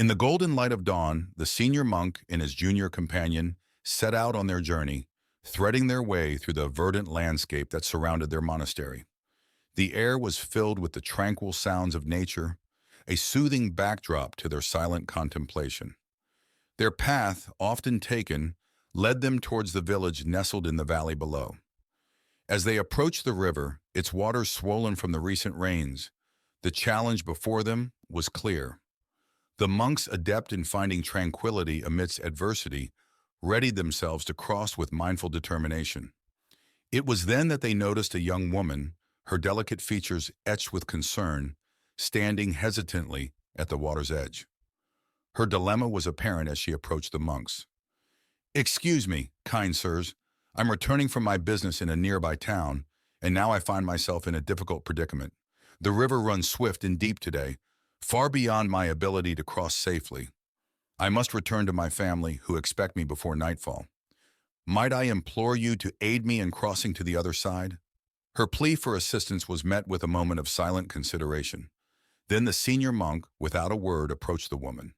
In the golden light of dawn, the senior monk and his junior companion set out on their journey, threading their way through the verdant landscape that surrounded their monastery. The air was filled with the tranquil sounds of nature, a soothing backdrop to their silent contemplation. Their path, often taken, led them towards the village nestled in the valley below. As they approached the river, its waters swollen from the recent rains, the challenge before them was clear. The monks, adept in finding tranquility amidst adversity, readied themselves to cross with mindful determination. It was then that they noticed a young woman, her delicate features etched with concern, standing hesitantly at the water's edge. Her dilemma was apparent as she approached the monks. "Excuse me, kind sirs, I'm returning from my business in a nearby town, and now I find myself in a difficult predicament. The river runs swift and deep today, far beyond my ability to cross safely. I must return to my family, who expect me before nightfall. Might I implore you to aid me in crossing to the other side?" Her plea for assistance was met with a moment of silent consideration. Then the senior monk, without a word, approached the woman.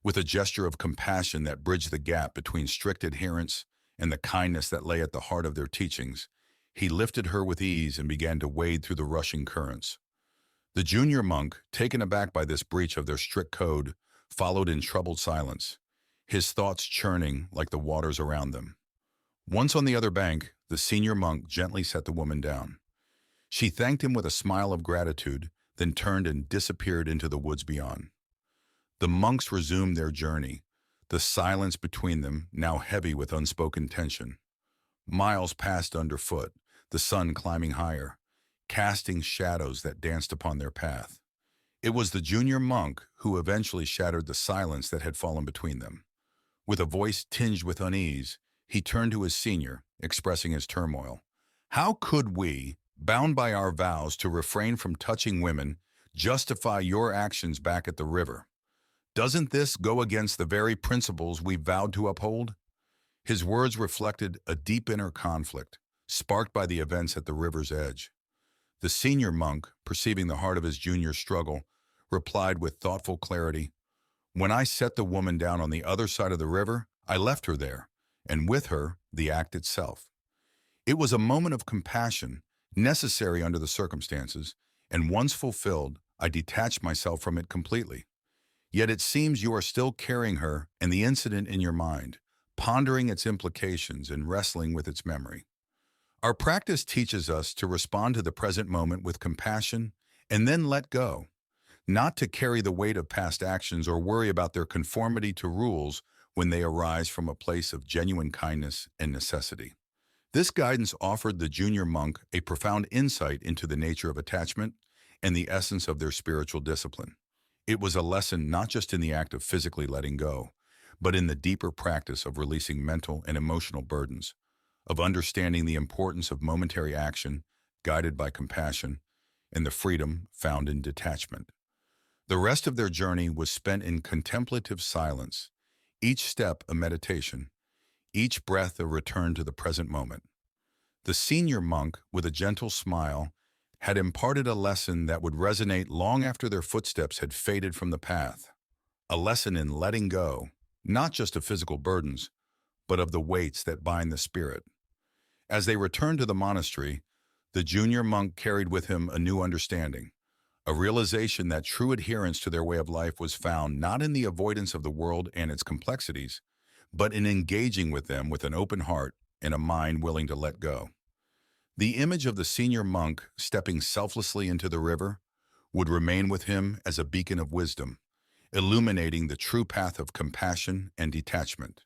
With a gesture of compassion that bridged the gap between strict adherence and the kindness that lay at the heart of their teachings, he lifted her with ease and began to wade through the rushing currents. The junior monk, taken aback by this breach of their strict code, followed in troubled silence, his thoughts churning like the waters around them. Once on the other bank, the senior monk gently set the woman down. She thanked him with a smile of gratitude, then turned and disappeared into the woods beyond. The monks resumed their journey, the silence between them now heavy with unspoken tension. Miles passed underfoot, the sun climbing higher, casting shadows that danced upon their path. It was the junior monk who eventually shattered the silence that had fallen between them. With a voice tinged with unease, he turned to his senior, expressing his turmoil. "How could we, bound by our vows to refrain from touching women, justify your actions back at the river? Doesn't this go against the very principles we vowed to uphold?" His words reflected a deep inner conflict, sparked by the events at the river's edge. The senior monk, perceiving the heart of his junior's struggle, replied with thoughtful clarity, "When I set the woman down on the other side of the river, I left her there, and with her, the act itself. It was a moment of compassion, necessary under the circumstances, and once fulfilled, I detached myself from it completely. Yet it seems you are still carrying her and the incident in your mind, pondering its implications and wrestling with its memory. Our practice teaches us to respond to the present moment with compassion and then let go, not to carry the weight of past actions or worry about their conformity to rules when they arise from a place of genuine kindness and necessity." This guidance offered the junior monk a profound insight into the nature of attachment and the essence of their spiritual discipline. It was a lesson not just in the act of physically letting go, but in the deeper practice of releasing mental and emotional burdens, of understanding the importance of momentary action guided by compassion and the freedom found in detachment. The rest of their journey was spent in contemplative silence, each step a meditation, each breath a return to the present moment. The senior monk, with a gentle smile, had imparted a lesson that would resonate long after their footsteps had faded from the path, a lesson in letting go, not just of physical burdens, but of the weights that bind the spirit. As they returned to the monastery, the junior monk carried with him a new understanding, a realization that true adherence to their way of life was found not in the avoidance of the world and its complexities, but in engaging with them with an open heart and a mind willing to let go. The image of the senior monk stepping selflessly into the river would remain with him as a beacon of wisdom, illuminating the true path of compassion and detachment.